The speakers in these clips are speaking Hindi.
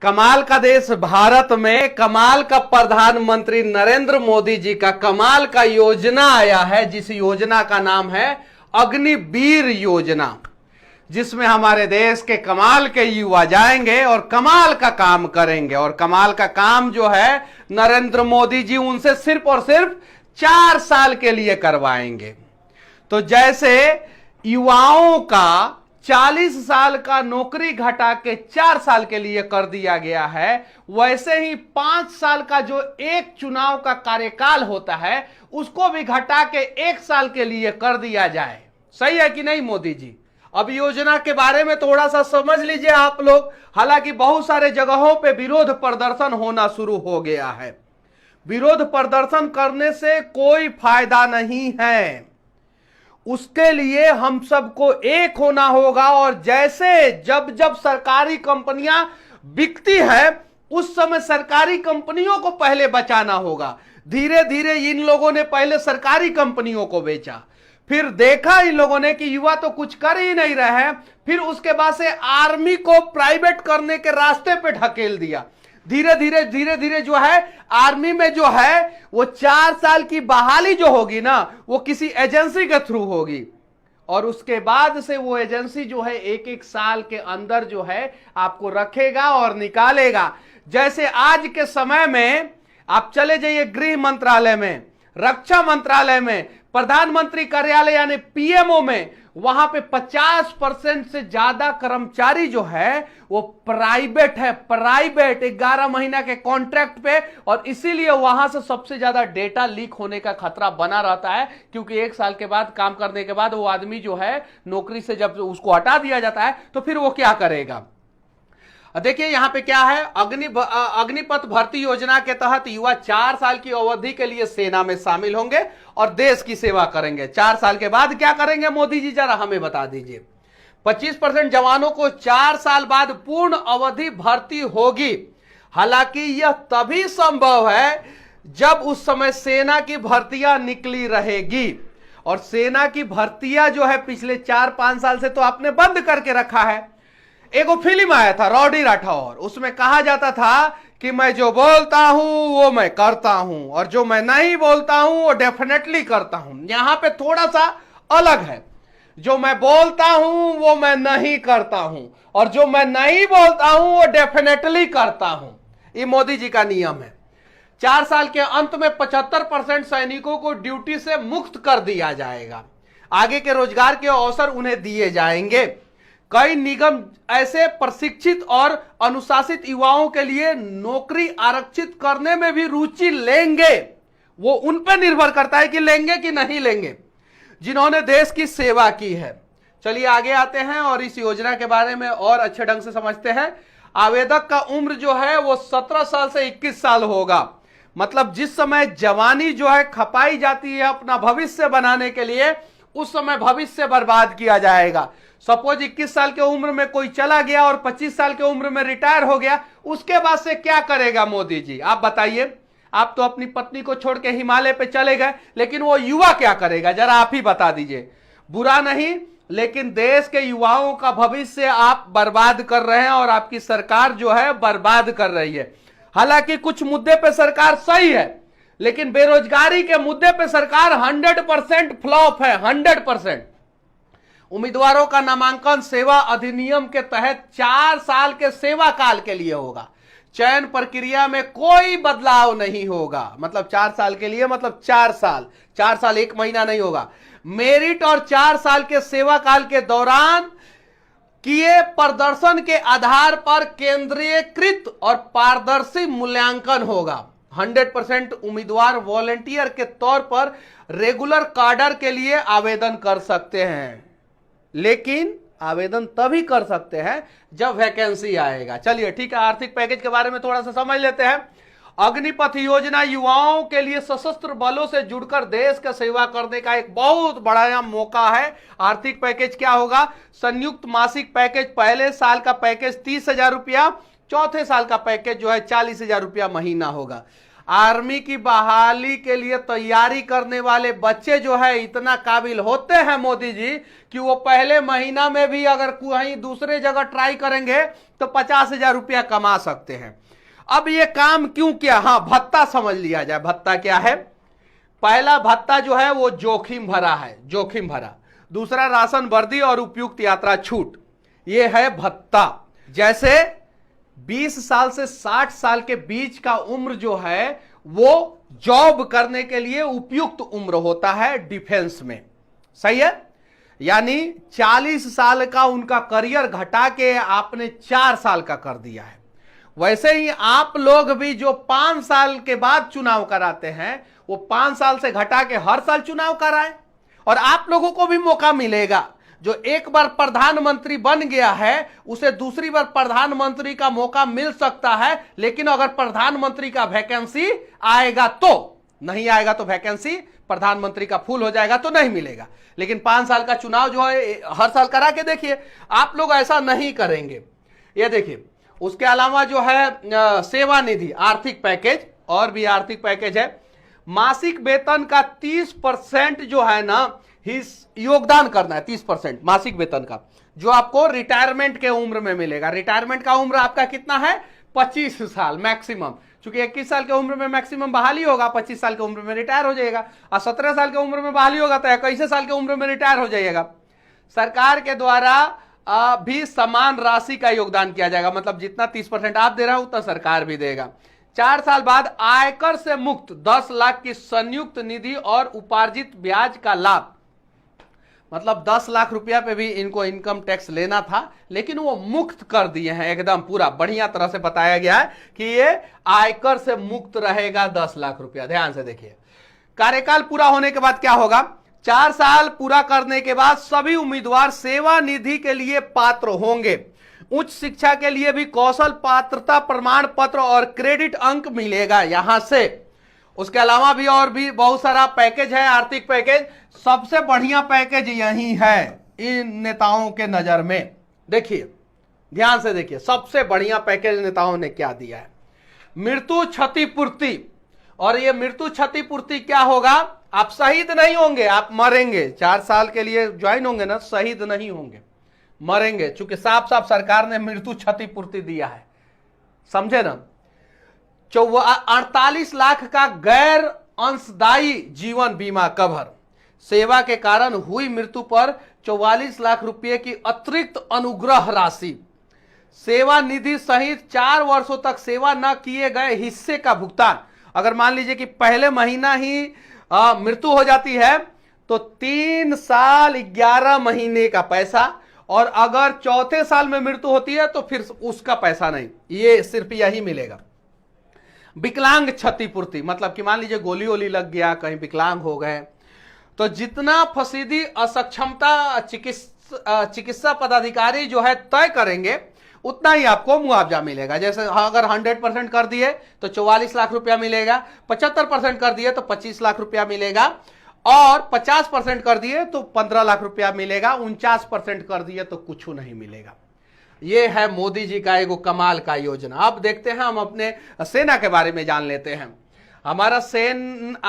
कमाल का देश भारत में कमाल का प्रधानमंत्री नरेंद्र मोदी जी का कमाल का योजना आया है, जिस योजना का नाम है अग्निवीर योजना, जिसमें हमारे देश के कमाल के युवा जाएंगे और कमाल का काम करेंगे। और कमाल का काम जो है नरेंद्र मोदी जी उनसे सिर्फ और सिर्फ 4 साल के लिए करवाएंगे। तो जैसे युवाओं का 40 साल का नौकरी घटा के 4 साल के लिए कर दिया गया है, वैसे ही 5 साल का जो एक चुनाव का कार्यकाल होता है उसको भी घटा के 1 साल के लिए कर दिया जाए। सही है कि नहीं मोदी जी? अब योजना के बारे में थोड़ा सा समझ लीजिए आप लोग। हालांकि बहुत सारे जगहों पे विरोध प्रदर्शन होना शुरू हो गया है। विरोध प्रदर्शन करने से कोई फायदा नहीं है, उसके लिए हम सबको एक होना होगा। और जैसे जब जब सरकारी कंपनियां बिकती है उस समय सरकारी कंपनियों को पहले बचाना होगा। धीरे धीरे इन लोगों ने पहले सरकारी कंपनियों को बेचा, फिर देखा इन लोगों ने कि युवा तो कुछ कर ही नहीं रहे हैं, फिर उसके बाद से आर्मी को प्राइवेट करने के रास्ते पे ढकेल दिया। धीरे धीरे जो है आर्मी में जो है वो 4 साल की बहाली जो होगी ना वो किसी एजेंसी के थ्रू होगी, और उसके बाद से वो एजेंसी जो है 1-1 साल के अंदर जो है आपको रखेगा और निकालेगा। जैसे आज के समय में आप चले जाइए गृह मंत्रालय में, रक्षा मंत्रालय में, प्रधानमंत्री कार्यालय यानी पीएमओ में, वहां पे 50% से ज्यादा कर्मचारी जो है वो प्राइवेट है, प्राइवेट 11 महीना के कॉन्ट्रैक्ट पे। और इसीलिए वहां से सबसे ज्यादा डेटा लीक होने का खतरा बना रहता है, क्योंकि 1 साल के बाद काम करने के बाद वो आदमी जो है नौकरी से जब उसको हटा दिया जाता है तो फिर वो क्या करेगा। देखिए यहां पे क्या है, अग्निपथ भर्ती योजना के तहत युवा 4 साल की अवधि के लिए सेना में शामिल होंगे और देश की सेवा करेंगे। 4 साल के बाद क्या करेंगे मोदी जी, जरा हमें बता दीजिए। 25% जवानों को 4 साल बाद पूर्ण अवधि भर्ती होगी। हालांकि यह तभी संभव है जब उस समय सेना की भर्तियां निकली रहेगी, और सेना की भर्तियां जो है पिछले 4-5 साल से तो आपने बंद करके रखा है। एक फिल्म आया था रॉडी राठौर, उसमें कहा जाता था कि मैं जो बोलता हूं वो मैं करता हूं, और जो मैं नहीं बोलता हूं वो डेफिनेटली करता हूं। यहां पे थोड़ा सा अलग है, जो मैं बोलता हूं वो मैं नहीं करता हूं, और जो मैं नहीं बोलता हूं वो डेफिनेटली करता हूं। ये मोदी जी का नियम है। 4 साल के अंत में 75% सैनिकों को ड्यूटी से मुक्त कर दिया जाएगा। आगे के रोजगार के अवसर उन्हें दिए जाएंगे। कई निगम ऐसे प्रशिक्षित और अनुशासित युवाओं के लिए नौकरी आरक्षित करने में भी रुचि लेंगे। वो उन पर निर्भर करता है कि लेंगे कि नहीं लेंगे, जिन्होंने देश की सेवा की है। चलिए आगे आते हैं और इस योजना के बारे में और अच्छे ढंग से समझते हैं। आवेदक का उम्र जो है वो 17 साल से 21 साल होगा। मतलब जिस समय जवानी जो है खपाई जाती है अपना भविष्य बनाने के लिए, उस समय भविष्य बर्बाद किया जाएगा। सपोज 21 साल के उम्र में कोई चला गया और 25 साल के उम्र में रिटायर हो गया, उसके बाद से क्या करेगा मोदी जी, आप बताइए। आप तो अपनी पत्नी को छोड़ के हिमालय पे चले गए, लेकिन वो युवा क्या करेगा, जरा आप ही बता दीजिए। बुरा नहीं, लेकिन देश के युवाओं का भविष्य आप बर्बाद कर रहे हैं और आपकी सरकार जो है बर्बाद कर रही है। हालांकि कुछ मुद्दे पे सरकार सही है, लेकिन बेरोजगारी के मुद्दे पे सरकार 100% फ्लॉप है, 100%। उम्मीदवारों का नामांकन सेवा अधिनियम के तहत 4 साल के सेवा काल के लिए होगा। चयन प्रक्रिया में कोई बदलाव नहीं होगा। मतलब 4 साल के लिए, मतलब 4 साल 1 महीना नहीं होगा। मेरिट और 4 साल के सेवा काल के दौरान किए प्रदर्शन के आधार पर केंद्रीयकृत और पारदर्शी मूल्यांकन होगा। 100% उम्मीदवार वॉलंटियर के तौर पर रेगुलर कैडर के लिए आवेदन कर सकते हैं, लेकिन आवेदन तभी कर सकते हैं जब वैकेंसी आएगा। चलिए ठीक है, आर्थिक पैकेज के बारे में थोड़ा सा समझ लेते हैं। अग्निपथ योजना युवाओं के लिए सशस्त्र बलों से जुड़कर देश का सेवा करने का एक बहुत बड़ा मौका है। आर्थिक पैकेज क्या होगा? संयुक्त मासिक पैकेज, पहले साल का पैकेज 30,000 रुपया, चौथे साल का पैकेज जो है 40,000 रुपया महीना होगा। आर्मी की बहाली के लिए तैयारी करने वाले बच्चे जो है इतना काबिल होते हैं मोदी जी कि वो पहले महीना में भी अगर कहीं दूसरे जगह ट्राई करेंगे तो 50,000 रुपया कमा सकते हैं। अब ये काम क्यों किया? हाँ, भत्ता समझ लिया जाए। भत्ता क्या है? पहला भत्ता जो है वो जोखिम भरा है, जोखिम भरा। दूसरा राशन वर्दी और उपयुक्त यात्रा छूट, ये है भत्ता। जैसे 20 साल से 60 साल के बीच का उम्र जो है वो जॉब करने के लिए उपयुक्त उम्र होता है डिफेंस में, सही है? यानी 40 साल का उनका करियर घटा के आपने 4 साल का कर दिया है। वैसे ही आप लोग भी जो 5 साल के बाद चुनाव कराते हैं वो 5 साल से घटा के हर साल चुनाव कराएं और आप लोगों को भी मौका मिलेगा। जो एक बार प्रधानमंत्री बन गया है उसे दूसरी बार प्रधानमंत्री का मौका मिल सकता है, लेकिन अगर प्रधानमंत्री का वैकेंसी आएगा तो, नहीं आएगा तो वैकेंसी प्रधानमंत्री का फुल हो जाएगा तो नहीं मिलेगा। लेकिन 5 साल का चुनाव जो है हर साल करा के देखिए। आप लोग ऐसा नहीं करेंगे। ये देखिए, उसके अलावा जो है सेवा निधि आर्थिक पैकेज, और भी आर्थिक पैकेज है। मासिक वेतन का 30% जो है ना योगदान करना है, 30% मासिक वेतन का, जो आपको रिटायरमेंट के उम्र में मिलेगा। रिटायरमेंट का उम्र आपका कितना है? 25 साल मैक्सिमम। चूंकि 21 साल के उम्र में मैक्सिमम बहाली होगा, 25 साल के उम्र में रिटायर हो जाएगा, और 17 साल के उम्र में बहाली होगा तो 21 साल के उम्र में रिटायर हो जाइएगा। सरकार के द्वारा भी समान राशि का योगदान किया जाएगा, मतलब जितना 30% आप दे रहे हो उतना सरकार भी देगा। 4 साल बाद आयकर से मुक्त 10 लाख की संयुक्त निधि और उपार्जित ब्याज का लाभ, मतलब 10 लाख रुपया पे भी इनको इनकम टैक्स लेना था, लेकिन वो मुक्त कर दिए हैं। एकदम पूरा बढ़िया तरह से बताया गया है कि ये आयकर से मुक्त रहेगा 10 लाख रुपया। ध्यान से देखिए, कार्यकाल पूरा होने के बाद क्या होगा? 4 साल पूरा करने के बाद सभी उम्मीदवार सेवा निधि के लिए पात्र होंगे। उच्च शिक्षा के लिए भी कौशल पात्रता प्रमाण पत्र और क्रेडिट अंक मिलेगा यहां से। उसके अलावा भी और भी बहुत सारा पैकेज है, आर्थिक पैकेज। सबसे बढ़िया पैकेज यही है इन नेताओं के नजर में। देखिए, ध्यान से देखिए, सबसे बढ़िया पैकेज नेताओं ने क्या दिया है? मृत्यु क्षतिपूर्ति। और ये मृत्यु क्षतिपूर्ति क्या होगा? आप शहीद नहीं होंगे, आप मरेंगे। 4 साल के लिए ज्वाइन होंगे ना, शहीद नहीं होंगे, मरेंगे। चूंकि साफ साफ सरकार ने मृत्यु क्षतिपूर्ति दिया है, समझे ना? 48 लाख का गैर अंशदायी जीवन बीमा कवर। सेवा के कारण हुई मृत्यु पर 44 लाख रुपए की अतिरिक्त अनुग्रह राशि। सेवा निधि सहित 4 वर्षों तक सेवा न किए गए हिस्से का भुगतान। अगर मान लीजिए कि पहले महीना ही मृत्यु हो जाती है तो 3 साल 11 महीने का पैसा, और अगर चौथे साल में मृत्यु होती है तो फिर उसका पैसा नहीं, ये सिर्फ यही मिलेगा। विकलांग क्षतिपूर्ति, मतलब कि मान लीजिए गोली वोली लग गया, कहीं विकलांग हो गए, तो जितना फसीदी असक्षमता चिकित्सा पदाधिकारी जो है तय करेंगे उतना ही आपको मुआवजा मिलेगा। जैसे अगर 100% कर दिए तो 44 लाख रुपया मिलेगा, 75% कर दिए तो 25 लाख रुपया मिलेगा, और 50% कर दिए तो 15 लाख रुपया मिलेगा, 49% कर दिए तो कुछ नहीं मिलेगा। ये है मोदी जी का एगो कमाल का योजना। अब देखते हैं, हम अपने सेना के बारे में जान लेते हैं। हमारा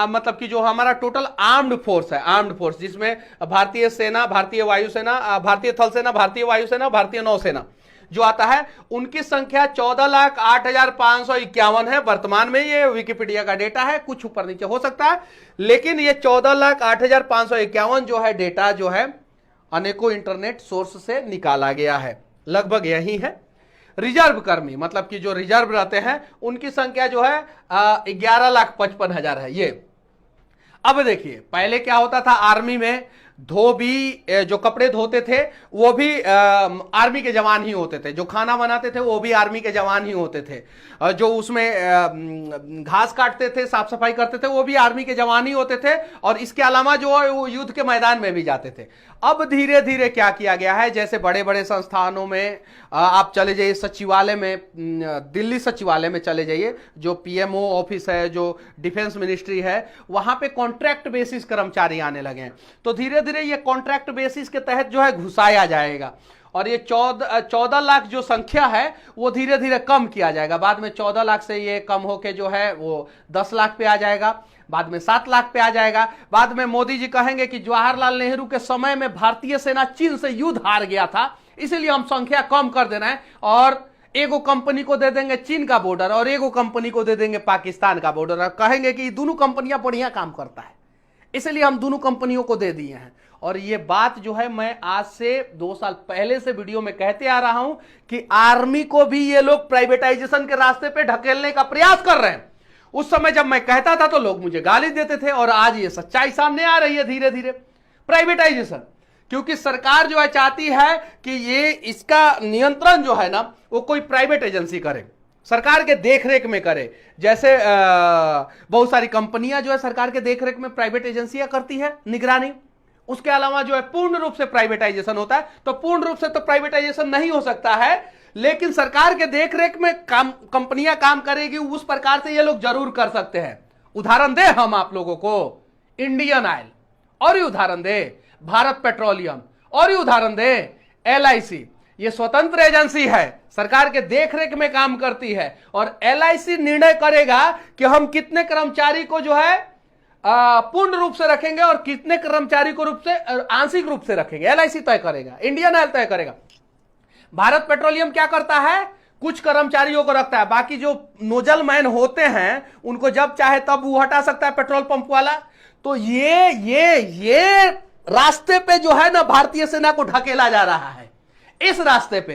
मतलब कि जो हमारा टोटल आर्म्ड फोर्स है, आर्म्ड फोर्स जिसमें भारतीय सेना, भारतीय वायुसेना, भारतीय थल सेना, भारतीय वायुसेना, भारतीय नौसेना जो आता है, उनकी संख्या 14,08,551 है वर्तमान में। ये विकिपीडिया का डेटा है, कुछ ऊपर नीचे हो सकता है, लेकिन ये 14,08,551 जो है डेटा जो है अनेकों इंटरनेट सोर्स से निकाला गया है, लगभग यही है। रिजर्व कर्मी, मतलब कि जो रिजर्व रहते हैं, उनकी संख्या जो है 11,55,000 है ये। अब देखिए, पहले क्या होता था आर्मी में, धोबी जो कपड़े धोते थे वो भी आर्मी के जवान ही होते थे, जो खाना बनाते थे वो भी आर्मी के जवान ही होते थे, जो उसमें घास काटते थे, साफ सफाई करते थे वो भी आर्मी के जवान ही होते थे, और इसके अलावा जो युद्ध के मैदान में भी जाते थे। अब धीरे धीरे क्या किया गया है, जैसे बड़े बड़े संस्थानों में आप चले जाइए, सचिवालय में, दिल्ली सचिवालय में चले जाइए, जो पीएमओ ऑफिस है, जो डिफेंस मिनिस्ट्री है, वहां पे कॉन्ट्रैक्ट बेसिस कर्मचारी आने लगे हैं। तो धीरे धीरे ये कॉन्ट्रैक्ट बेसिस के तहत जो है घुसाया जाएगा और ये 14 लाख जो संख्या है वो धीरे धीरे कम किया जाएगा। बाद में 14 लाख से ये कम होके जो है वो 10 लाख पे आ जाएगा, बाद में 7 लाख पे आ जाएगा। बाद में मोदी जी कहेंगे कि जवाहरलाल नेहरू के समय में भारतीय सेना चीन से युद्ध हार गया था, इसीलिए हम संख्या कम कर देना है और एगो कंपनी को दे देंगे चीन का बॉर्डर और एगो कंपनी को दे देंगे पाकिस्तान का बॉर्डर और कहेंगे कि दोनों कंपनियां बढ़िया काम करता है, इसलिए हम दोनों कंपनियों को दे दिए हैं। और ये बात जो है मैं आज से 2 साल पहले से वीडियो में कहते आ रहा हूं कि आर्मी को भी ये लोग प्राइवेटाइजेशन के रास्ते पे ढकेलने का प्रयास कर रहे हैं। उस समय जब मैं कहता था तो लोग मुझे गाली देते थे और आज ये सच्चाई सामने आ रही है धीरे धीरे। प्राइवेटाइजेशन क्योंकि सरकार जो है चाहती है कि ये इसका नियंत्रण जो है ना वो कोई प्राइवेट एजेंसी करे, सरकार के देखरेख में करे। जैसे बहुत सारी कंपनियां जो है सरकार के देखरेख में प्राइवेट एजेंसियां करती है निगरानी, उसके अलावा जो है पूर्ण रूप से प्राइवेटाइजेशन होता है। तो पूर्ण रूप से तो प्राइवेटाइजेशन नहीं हो सकता है, लेकिन सरकार के देखरेख में कंपनियां काम करेगी उस प्रकार से ये लोग जरूर कर सकते हैं। उदाहरण दे हम आप लोगों को, इंडियन ऑयल, और ही उदाहरण दे भारत पेट्रोलियम, और ही उदाहरण दे LIC। ये स्वतंत्र एजेंसी है, सरकार के देखरेख में काम करती है और LIC निर्णय करेगा कि हम कितने कर्मचारी को जो है पूर्ण रूप से रखेंगे और कितने कर्मचारी को रूप से आंशिक रूप से रखेंगे। LIC तय करेगा, इंडियन ऑयल तय करेगा। भारत पेट्रोलियम क्या करता है, कुछ कर्मचारियों को रखता है, बाकी जो नोजल मैन होते हैं उनको जब चाहे तब वो हटा सकता है पेट्रोल पंप वाला। तो ये रास्ते पे जो है ना भारतीय सेना को ढकेला जा रहा है, इस रास्ते पे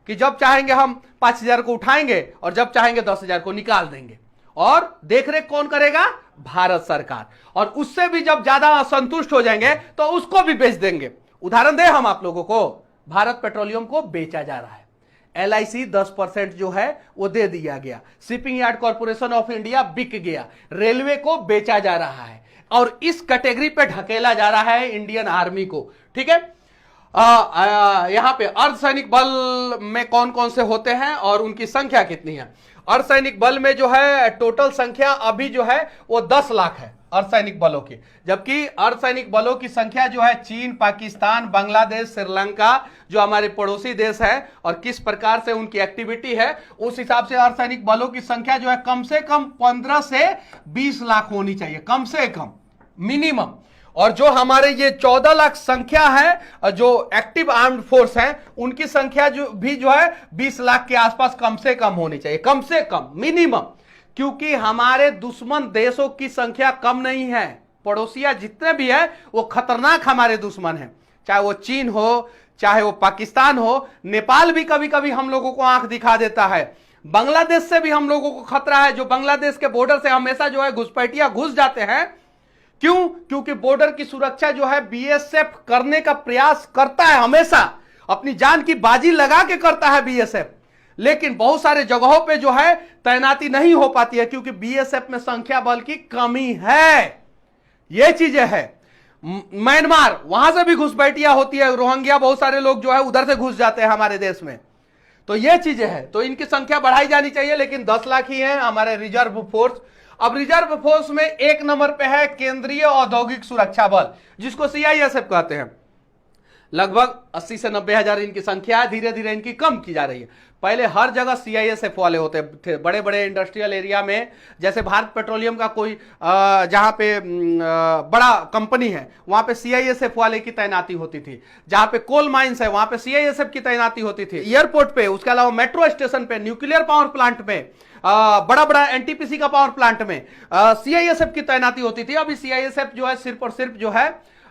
कि जब चाहेंगे हम 5,000 को उठाएंगे और जब चाहेंगे 10,000 को निकाल देंगे। और देखरेख कौन करेगा, भारत सरकार। और उससे भी जब ज्यादा असंतुष्ट हो जाएंगे तो उसको भी बेच देंगे। उदाहरण दे हम आप लोगों को, भारत पेट्रोलियम को बेचा जा रहा है, LIC 10% जो है वो दे दिया गया, shipping yard corporation of India बिक गया, रेलवे को बेचा जा रहा है और इस कैटेगरी पे ढकेला जा रहा है इंडियन आर्मी को। ठीक है, यहां पे अर्धसैनिक बल में कौन कौन से होते हैं और उनकी संख्या कितनी है। अर्धसैनिक बल में जो है टोटल संख्या अभी जो है वो 10 लाख है अर्धसैनिक बलों की, जबकि अर्धसैनिक बलों की संख्या जो है चीन, पाकिस्तान, बांग्लादेश, श्रीलंका जो हमारे पड़ोसी देश है और किस प्रकार से उनकी एक्टिविटी है उस हिसाब से अर्धसैनिक बलों की संख्या जो है कम से कम 15 से 20 लाख होनी चाहिए, कम से कम मिनिमम। और जो हमारे ये 14 लाख संख्या है जो एक्टिव आर्म्ड फोर्स है उनकी संख्या जो है 20 लाख के आसपास कम से कम होनी चाहिए, कम से कम मिनिमम। क्योंकि हमारे दुश्मन देशों की संख्या कम नहीं है, पड़ोसिया जितने भी है वो खतरनाक हमारे दुश्मन हैं, चाहे वो चीन हो, चाहे वो पाकिस्तान हो, नेपाल भी कभी कभी हम लोगों को आंख दिखा देता है, बांग्लादेश से भी हम लोगों को खतरा है, जो बांग्लादेश के बॉर्डर से हमेशा जो है घुसपैठिया घुस जाते हैं। क्यों? क्योंकि बॉर्डर की सुरक्षा जो है BSF करने का प्रयास करता है, हमेशा अपनी जान की बाजी लगा के करता है BSF, लेकिन बहुत सारे जगहों पे जो है तैनाती नहीं हो पाती है क्योंकि BSF में संख्या बल की कमी है। ये चीजें है। म्यांमार, वहां से भी घुसपैठिया होती है, रोहिंग्या बहुत सारे लोग जो है उधर से घुस जाते हैं हमारे देश में। तो ये चीजें है, तो इनकी संख्या बढ़ाई जानी चाहिए, लेकिन 10 लाख ही है हमारे रिजर्व फोर्स। अब रिजर्व फोर्स में 1 नंबर पे है केंद्रीय औद्योगिक सुरक्षा बल, जिसको CISF कहते हैं। लगभग 80 से 90 हजार इनकी संख्या, धीरे धीरे इनकी कम की जा रही है। पहले हर जगह CISF वाले होते थे, बड़े बड़े इंडस्ट्रियल एरिया में, जैसे भारत पेट्रोलियम का कोई जहां पे बड़ा कंपनी है वहां पे CISF वाले की तैनाती होती थी, जहां पे कोल माइंस है वहां पे CISF की तैनाती होती थी, एयरपोर्ट पे, उसके अलावा मेट्रो स्टेशन पे, न्यूक्लियर पावर प्लांट में, बड़ा बड़ा NTPC का पावर प्लांट में CISF की तैनाती होती थी। अभी CISF जो है सिर्फ और सिर्फ जो है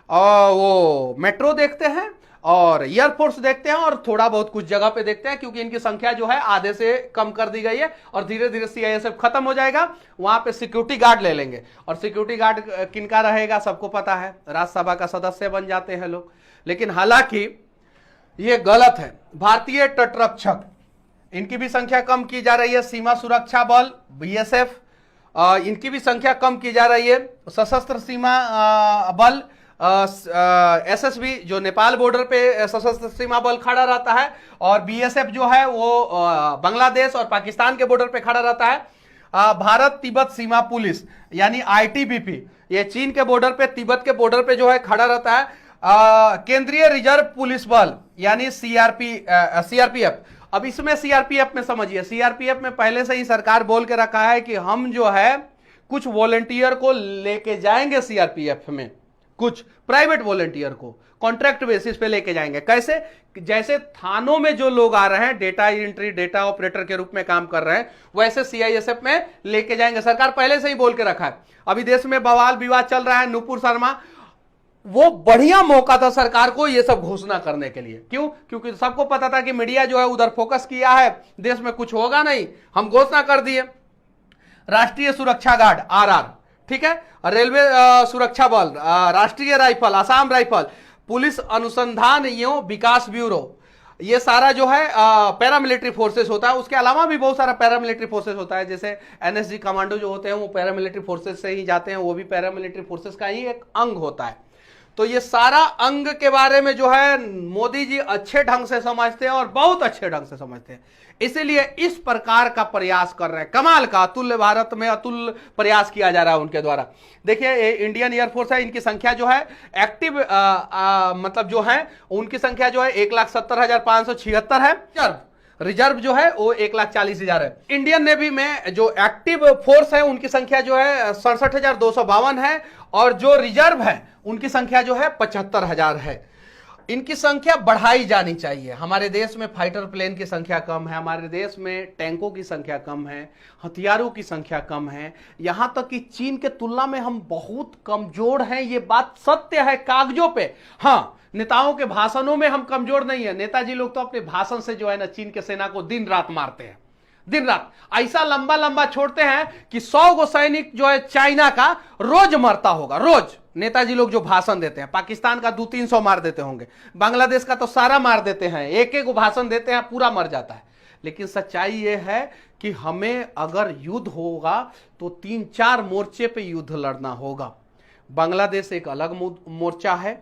वो मेट्रो देखते हैं और एयरफोर्स देखते हैं और थोड़ा बहुत कुछ जगह पे देखते हैं, क्योंकि इनकी संख्या जो है आधे से कम कर दी गई है और धीरे धीरे CISF खत्म हो जाएगा। वहां पे सिक्योरिटी गार्ड ले लेंगे और सिक्योरिटी गार्ड किनका रहेगा सबको पता है, राज्यसभा का सदस्य बन जाते हैं लोग। लेकिन हालांकि ये गलत है। भारतीय तटरक्षक, इनकी भी संख्या कम की जा रही है। सीमा सुरक्षा बल BSF, इनकी भी संख्या कम की जा रही है। सशस्त्र सीमा बल SSB जो नेपाल बॉर्डर पे सशस्त्र सीमा बल खड़ा रहता है, और BSF जो है वो बांग्लादेश और पाकिस्तान के बॉर्डर पे खड़ा रहता है। भारत तिब्बत सीमा पुलिस यानी ITBP, ये चीन के बॉर्डर पे, तिब्बत के बॉर्डर पे जो है खड़ा रहता है। केंद्रीय रिजर्व पुलिस बल यानी सीआरपीएफ। अब इसमें सीआरपीएफ में समझिए, सीआरपीएफ में पहले से ही सरकार बोल के रखा है कि हम जो है कुछ वॉलंटियर को लेके जाएंगे सीआरपीएफ में, कुछ प्राइवेट वॉलंटियर को कॉन्ट्रैक्ट बेसिस पे लेके जाएंगे। कैसे? जैसे थानों में जो लोग आ रहे हैं डेटा एंट्री, डेटा ऑपरेटर के रूप में काम कर रहे हैं, वैसे सीआईएसएफ में लेके जाएंगे। सरकार पहले से ही बोल के रखा है। अभी देश में बवाल विवाद चल रहा है, नुपुर शर्मा, वो बढ़िया मौका था सरकार को ये सब घोषणा करने के लिए। क्यों? क्योंकि सबको पता था कि मीडिया जो है उधर फोकस किया है, देश में कुछ होगा नहीं, हम घोषणा कर दिए। राष्ट्रीय सुरक्षा गार्ड आरआर, ठीक है, रेलवे सुरक्षा बल, राष्ट्रीय राइफल, असम राइफल, पुलिस अनुसंधान एवं विकास ब्यूरो, ये सारा जो है पैरामिलिट्री फोर्सेस होता है। उसके अलावा भी बहुत सारा पैरामिलिट्री फोर्सेस होता है, जैसे एनएसजी कमांडो जो होते हैं वो पैरामिलिट्री फोर्सेस से ही जाते हैं, वो भी पैरामिलिट्री फोर्सेस का ही एक अंग होता है। तो ये सारा अंग के बारे में जो है मोदी जी अच्छे ढंग से समझते हैं और बहुत अच्छे ढंग से समझते हैं, इसीलिए इस प्रकार का प्रयास कर रहे हैं। कमाल का, अतुल्य भारत में अतुल्य प्रयास किया जा रहा है उनके द्वारा। देखिए इंडियन एयरफोर्स है, इनकी संख्या जो है एक्टिव मतलब जो है उनकी संख्या जो है 1,70,576 है। रिजर्व जो है वो 1,40,000 है। इंडियन नेवी में जो एक्टिव फोर्स है उनकी संख्या जो है 67,252 है, और जो रिजर्व है उनकी संख्या जो है 75,000 है। इनकी संख्या बढ़ाई जानी चाहिए। हमारे देश में फाइटर प्लेन की संख्या कम है, हमारे देश में टैंकों की संख्या कम है, हथियारों की संख्या कम है, यहां तक कि चीन के तुलना में हम बहुत कमजोर हैं। ये बात सत्य है कागजों पे। हाँ, नेताओं के भाषणों में हम कमजोर नहीं है। नेताजी लोग तो अपने भाषण से जो है ना चीन के सेना को दिन रात मारते हैं, दिन रात ऐसा लंबा लंबा छोड़ते हैं कि 100 गो सैनिक जो है चाइना का रोज मरता होगा, रोज। नेताजी लोग जो भाषण देते हैं, पाकिस्तान का 200-300 मार देते होंगे, बांग्लादेश का तो सारा मार देते हैं, एक एक भाषण देते हैं पूरा मर जाता है। लेकिन सच्चाई यह है कि हमें अगर युद्ध होगा तो 3-4 मोर्चे पे युद्ध लड़ना होगा। बांग्लादेश एक अलग मोर्चा है,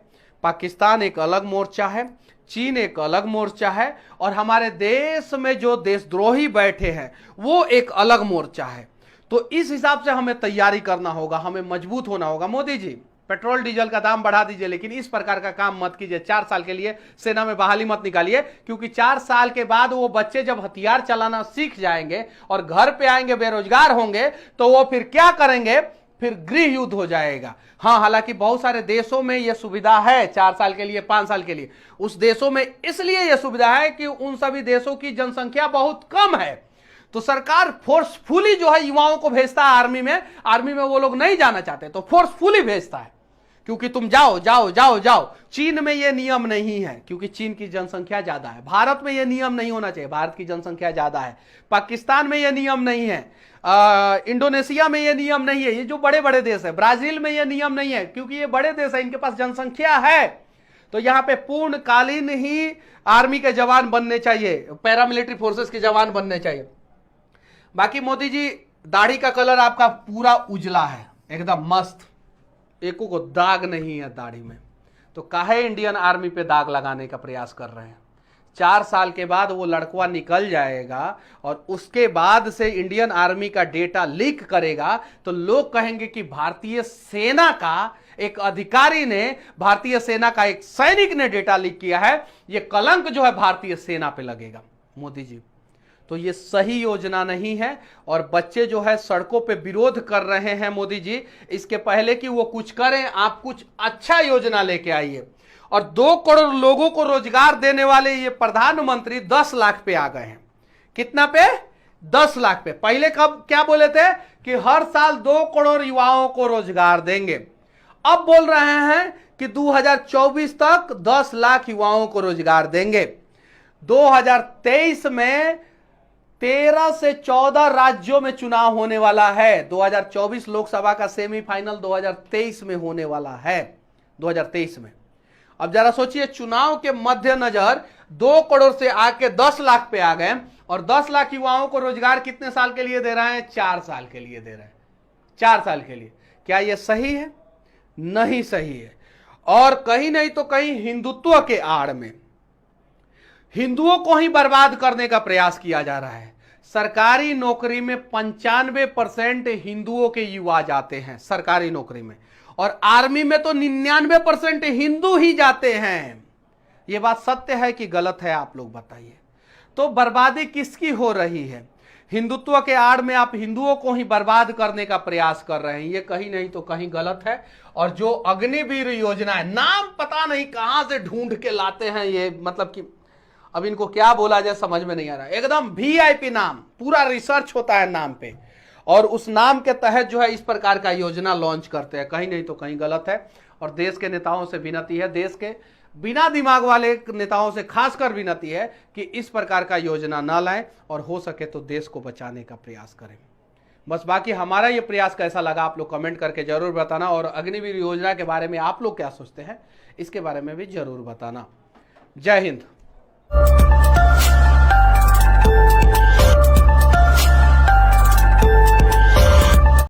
पाकिस्तान एक अलग मोर्चा है, चीन एक अलग मोर्चा है, और हमारे देश में जो देशद्रोही बैठे हैं वो एक अलग मोर्चा है। तो इस हिसाब से हमें तैयारी करना होगा, हमें मजबूत होना होगा। मोदी जी पेट्रोल डीजल का दाम बढ़ा दीजिए, लेकिन इस प्रकार का काम मत कीजिए। 4 साल के लिए सेना में बहाली मत निकालिए, क्योंकि 4 साल के बाद वो बच्चे जब हथियार चलाना सीख जाएंगे और घर पे आएंगे, बेरोजगार होंगे, तो वो फिर क्या करेंगे? फिर गृह युद्ध हो जाएगा। हाँ, हालांकि बहुत सारे देशों में यह सुविधा है 4 साल के लिए, 5 साल के लिए। उस देशों में इसलिए यह सुविधा है कि उन सभी देशों की जनसंख्या बहुत कम है, तो सरकार फोर्सफुली जो है युवाओं को भेजता है आर्मी में। आर्मी में वो लोग नहीं जाना चाहते तो फोर्सफुली भेजता है, क्योंकि तुम जाओ जाओ जाओ जाओ। चीन में यह नियम नहीं है, क्योंकि चीन की जनसंख्या ज्यादा है। भारत में यह नियम नहीं होना चाहिए, भारत की जनसंख्या ज्यादा है। पाकिस्तान में यह नियम नहीं है, इंडोनेशिया में यह नियम नहीं है, ये जो बड़े बड़े देश है। ब्राजील में यह नियम नहीं है, क्योंकि ये बड़े देश है, इनके पास जनसंख्या है। तो यहां पे पूर्णकालीन ही आर्मी के जवान बनने चाहिए, पैरामिलिट्री फोर्सेस के जवान बनने चाहिए। बाकी मोदी जी, दाढ़ी का कलर आपका पूरा उजला है, एकदम मस्त, एको को दाग नहीं है दाढ़ी में, तो काहे इंडियन आर्मी पे दाग लगाने का प्रयास कर रहे हैं? 4 साल के बाद वो लड़कवा निकल जाएगा और उसके बाद से इंडियन आर्मी का डेटा लीक करेगा, तो लोग कहेंगे कि भारतीय सेना का एक अधिकारी ने, भारतीय सेना का एक सैनिक ने डेटा लीक किया है। ये कलंक जो है भारतीय सेना पे लगेगा मोदी जी। तो ये सही योजना नहीं है, और बच्चे जो है सड़कों पे विरोध कर रहे हैं मोदी जी। इसके पहले कि वो कुछ करें, आप कुछ अच्छा योजना लेके आइए। और 2 करोड़ लोगों को रोजगार देने वाले ये प्रधानमंत्री 10 लाख पे आ गए हैं। कितना पे? 10 लाख पे। पहले कब क्या बोले थे कि हर साल 2 करोड़ युवाओं को रोजगार देंगे, अब बोल रहे हैं कि 2024 तक 10 लाख युवाओं को रोजगार देंगे। 2023 में 13 से 14 राज्यों में चुनाव होने वाला है। 2024 लोकसभा का सेमीफाइनल 2023 में होने वाला है, 2023 में। अब जरा सोचिए, चुनाव के मद्देनजर 2 करोड़ से आके 10 लाख पे आ गए, और 10 लाख युवाओं को रोजगार कितने साल के लिए दे रहे हैं? 4 साल के लिए दे रहे हैं, 4 साल के लिए। क्या यह सही है? नहीं सही है। और कहीं नहीं तो कहीं हिंदुत्व के आड़ में हिंदुओं को ही बर्बाद करने का प्रयास किया जा रहा है। सरकारी नौकरी में 95% हिंदुओं के युवा जाते हैं सरकारी नौकरी में, और आर्मी में तो 99% हिंदू ही जाते हैं। यह बात सत्य है कि गलत है, आप लोग बताइए। तो बर्बादी किसकी हो रही है? हिंदुत्व के आड़ में आप हिंदुओं को ही बर्बाद करने का प्रयास कर रहे हैं। ये कहीं नहीं तो कहीं गलत है। और जो अग्निवीर योजना है, नाम पता नहीं कहां से ढूंढ के लाते हैं ये, मतलब कि अब इनको क्या बोला जाए समझ में नहीं आ रहा। एकदम वीआईपी नाम, पूरा रिसर्च होता है नाम पे, और उस नाम के तहत जो है इस प्रकार का योजना लॉन्च करते हैं। कहीं नहीं तो कहीं गलत है। और देश के नेताओं से विनती है, देश के बिना दिमाग वाले नेताओं से खासकर विनती है कि इस प्रकार का योजना ना लाएं और हो सके तो देश को बचाने का प्रयास करें। बस बाकी हमारा ये प्रयास कैसा लगा आप लोग कमेंट करके जरूर बताना, और अग्निवीर योजना के बारे में आप लोग क्या सोचते हैं इसके बारे में भी जरूर बताना। जय हिंद।